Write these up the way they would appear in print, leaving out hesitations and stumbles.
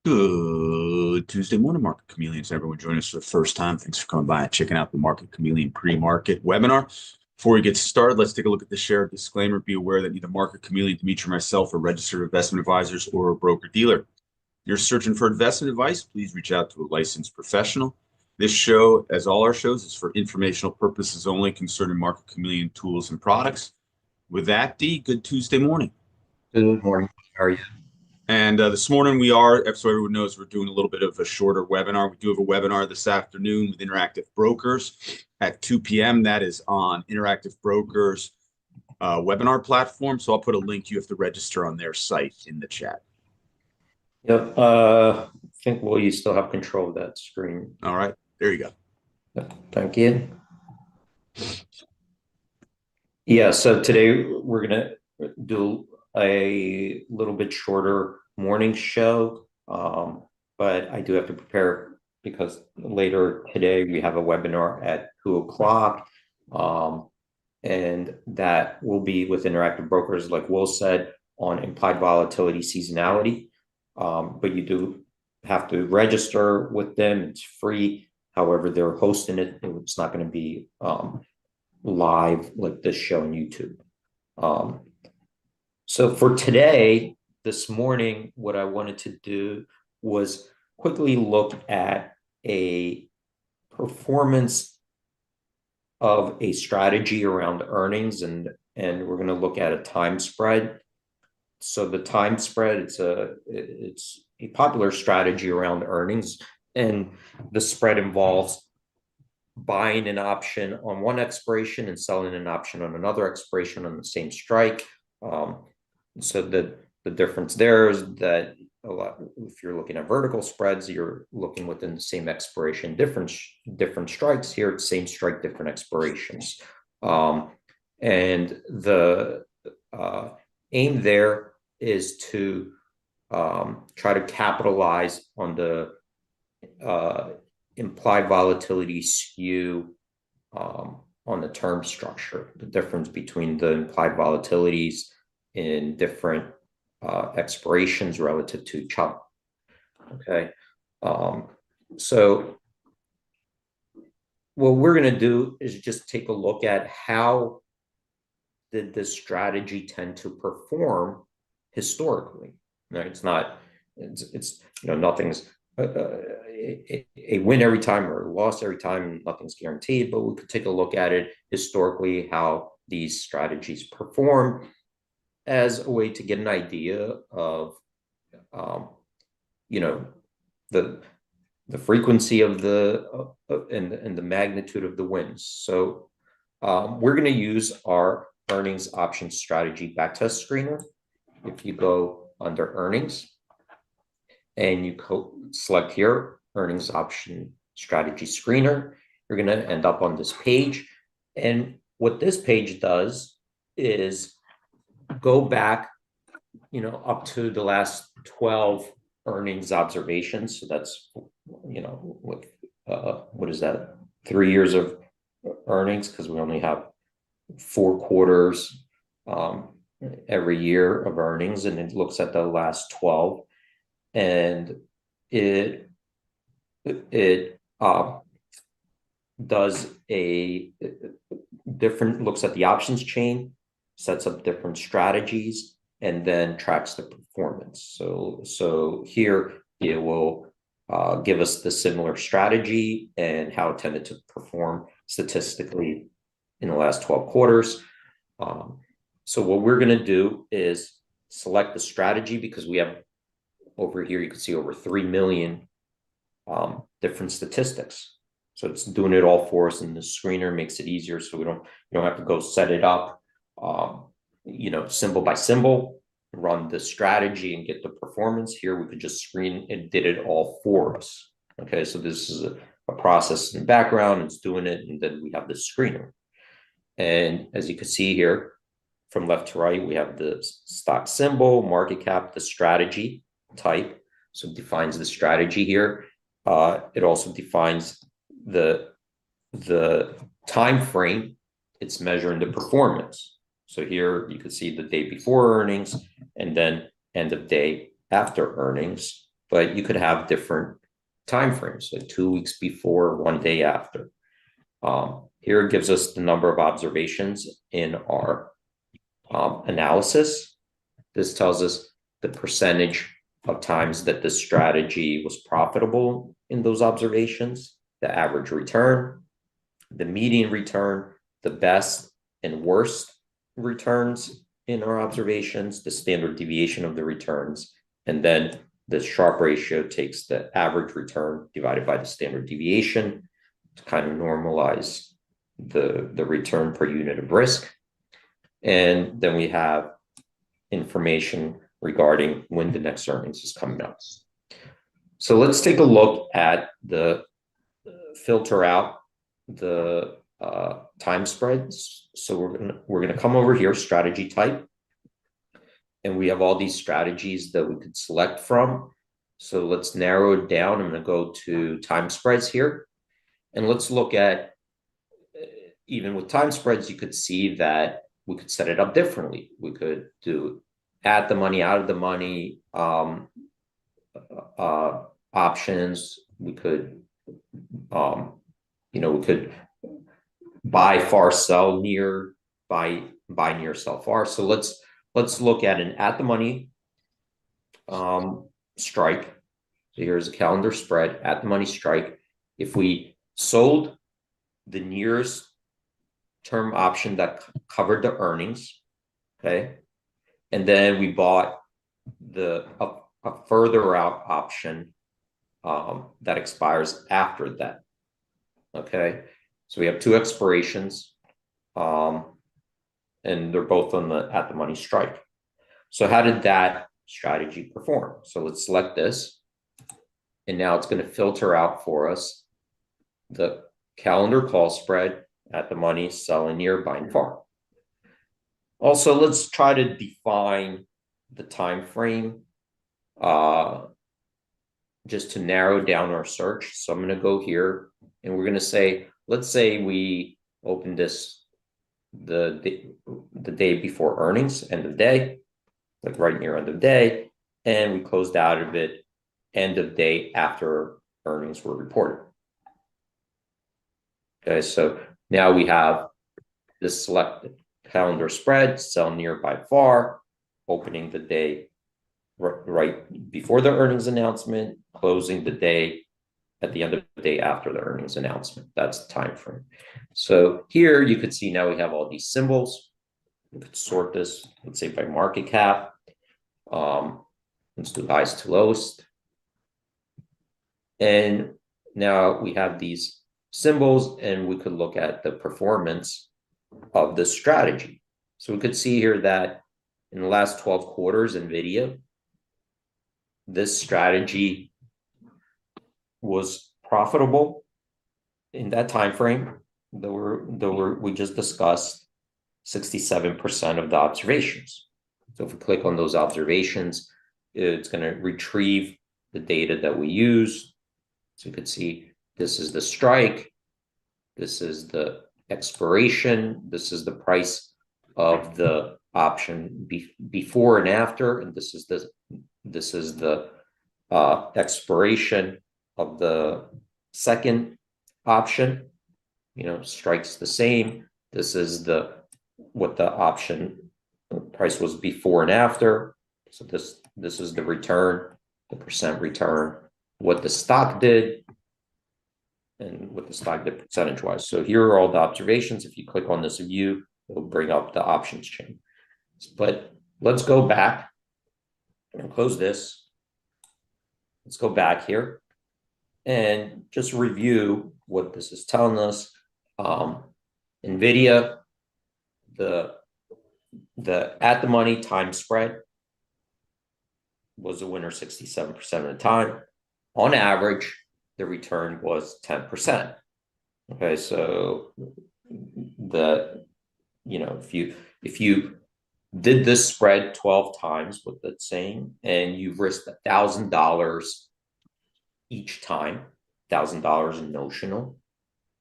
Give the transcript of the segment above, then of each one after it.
Good Tuesday morning, Market Chameleons. Everyone joining us for the first time. Thanks for coming by and checking out the Market Chameleon pre-market webinar. Before we get started, let's take a look at the share disclaimer. Be aware that neither Market Chameleon, Dmitry, or myself are registered investment advisors or a broker-dealer. If you're searching for investment advice, please reach out to a licensed professional. This show, as all our shows, is for informational purposes only concerning Market Chameleon tools and products. With that, D, good Tuesday morning. Good morning. How are you? And this morning so everyone knows, we're doing a little bit of a shorter webinar. We do have a webinar this afternoon with Interactive Brokers at 2 p.m. That is on Interactive Brokers webinar platform. So I'll put a link. You have to register on their site in the chat. Yep. I think, well, you still have control of that screen. All right. There you go. Yep. Thank you. Yeah. So today we're going to do a little bit shorter morning show, but I do have to prepare because later today we have a webinar at 2 o'clock, and that will be with Interactive Brokers, like Will said, on implied volatility seasonality. But you do have to register with them. It's free. However, they're hosting it. It's not going to be live like this show on YouTube. So for today, this morning, what I wanted to do was quickly look at a performance of a strategy around earnings, and we're going to look at a time spread. So the time spread, it's a popular strategy around earnings, and the spread involves buying an option on one expiration and selling an option on another expiration on the same strike. So the difference there is that if you're looking at vertical spreads, you're looking within the same expiration, different strikes. Here, it's same strike, different expirations. And the aim there is to try to capitalize on the implied volatility skew on the term structure, the difference between the implied volatilities in different expirations relative to each other. Okay. So what we're going to do is just take a look at how did this strategy tend to perform historically. Right? It's nothing's a win every time or a loss every time. Nothing's guaranteed, but we could take a look at it historically, how these strategies perform, as a way to get an idea of, the frequency of and the magnitude of the wins. So we're going to use our earnings option strategy backtest screener. If you go under earnings and you select here earnings option strategy screener, you're going to end up on this page. And what this page does is go back, up to the last 12 earnings observations. So that's, with what is that? 3 years of earnings, because we only have 4 quarters every year of earnings, and it looks at the last 12, and it does a different, looks at the options chain, sets up different strategies, and then tracks the performance. So here it will give us the similar strategy and how it tended to perform statistically in the last 12 quarters. So what we're going to do is select the strategy, because we have over here, you can see over 3 million different statistics. So it's doing it all for us, and the screener makes it easier, so you don't have to go set it up, symbol by symbol, run the strategy and get the performance. Here we could just screen, it did it all for us. Okay, so this is a process in the background, it's doing it, and then we have the screener. And as you can see here, from left to right, we have the stock symbol, market cap, the strategy type. So it defines the strategy here. It also defines the time frame it's measuring the performance. So here you can see the day before earnings and then end of day after earnings. but you could have different time frames, like 2 weeks before, 1 day after. Here it gives us the number of observations in our analysis. This tells us the percentage of times that the strategy was profitable in those observations, the average return, the median return, the best and worst returns in our observations, the standard deviation of the returns, and then the Sharpe ratio takes the average return divided by the standard deviation to kind of normalize the return per unit of risk. And then we have information regarding when the next earnings is coming up. So let's take a look at the filter out the time spreads. So we're gonna come over here, strategy type, and we have all these strategies that we could select from. So let's narrow it down. I'm gonna go to time spreads here, and let's look at, even with time spreads, you could see that we could set it up differently. We could do at the money, out of the money, options. We could, we could buy far, sell near, buy near, sell far. So let's look at an at the money strike. So here's a calendar spread at the money strike. If we sold the nearest term option that covered the earnings, okay, and then we bought a further out option that expires after that. Okay, so we have 2 expirations, and they're both on the at the money strike. So how did that strategy perform? So let's select this, and now it's going to filter out for us the calendar call spread, at the money, selling near, buying far. Also, let's try to define the time frame just to narrow down our search. So I'm going to go here, and we're going to say, let's say we opened this the day before earnings, end of day, like right near end of day, and we closed out of it end of day after earnings were reported. Okay, so now we have this selected calendar spread, sell near, buy far, opening the day right before the earnings announcement, closing the day at the end of the day after the earnings announcement. That's the time frame. So here you could see now we have all these symbols. We could sort this, let's say by market cap. Let's do highest to lowest. And now we have these symbols, and we could look at the performance of the strategy. So we could see here that in the last 12 quarters, NVDA, this strategy was profitable in that time frame that we just discussed, 67% of the observations. So if we click on those observations, it's going to retrieve the data that we use. So you could see this is the strike, this is the expiration, this is the price of the option before and after, and this is the expiration of the second option. Strikes the same. This is what the option price was before and after. So this is the return, the percent return, what the stock did, and what the stock did percentage wise. So here are all the observations. If you click on this view, it'll bring up the options chain. But let's go back and close this. Let's go back here and just review what this is telling us. NVIDIA, the at the money time spread was a winner 67% of the time. On average, the return was 10%. Okay, so if you did this spread 12 times, what that's saying, and you've risked $1,000 each time, $1,000 in notional,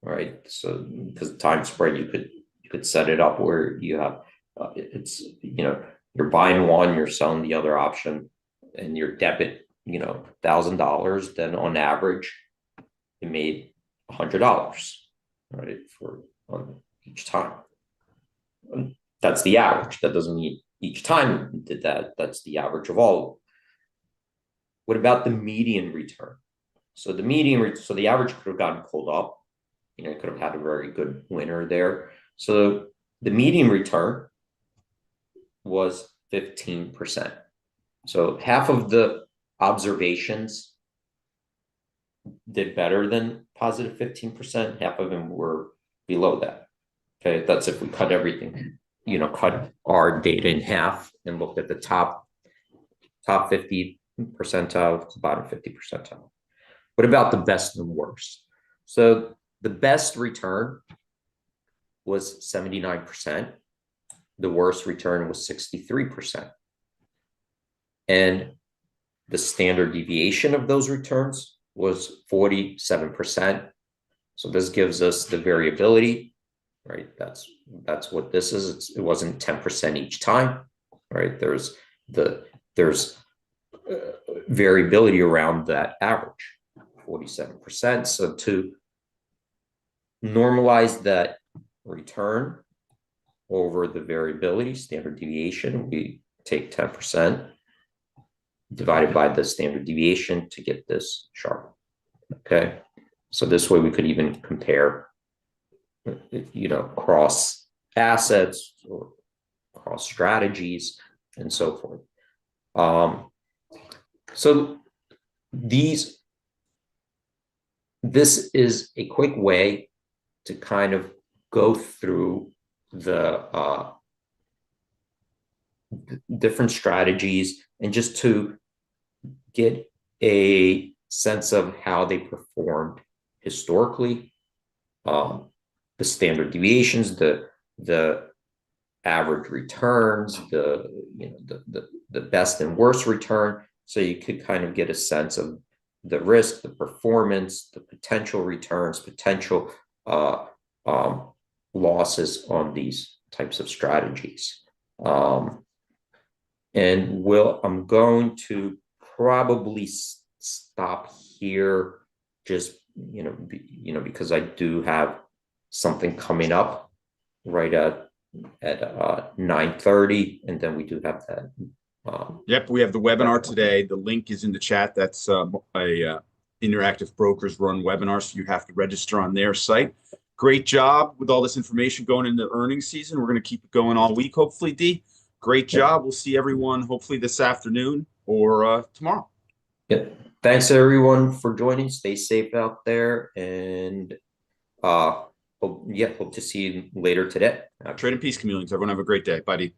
right? So because time spread, you could set it up where you have you're buying one, you're selling the other option, and your debit $1,000, then on average, it made $100, right, for each time. And that's the average. That doesn't mean each time it did that. That's the average of all of them. What about the median return? So the average could have gotten pulled up. It could have had a very good winner there. So the median return was 15%. So half of the observations did better than positive 15%. Half of them were below that. Okay, that's if we cut everything, cut our data in half and looked at the top 50 percentile to bottom 50 percentile. What about the best and worst? So the best return was 79%. The worst return was 63%. And the standard deviation of those returns was 47%. So this gives us the variability, right? That's what this is. It wasn't 10% each time, right? There's variability around that average, 47%. So to normalize that return over the variability, standard deviation, we take 10% divided by the standard deviation to get this chart. Okay, so this way we could even compare, cross assets or cross strategies and so forth. So this is a quick way to kind of go through the different strategies and just to get a sense of how they performed historically, the standard deviations, the average returns, the best and worst return. So you could kind of get a sense of the risk, the performance, the potential returns, potential losses on these types of strategies. And I'm going to probably stop here, just because I do have something coming up right at 9:30, and then we do have that. Yep, we have the webinar today. The link is in the chat. That's a Interactive Brokers run webinar, so you have to register on their site. Great job with all this information going into earnings season. We're going to keep it going all week, hopefully, D. Great job. We'll see everyone hopefully this afternoon or tomorrow. Yep. Thanks everyone for joining. Stay safe out there, and hope to see you later today. Trade in peace, chameleons. Everyone have a great day. Bye, D.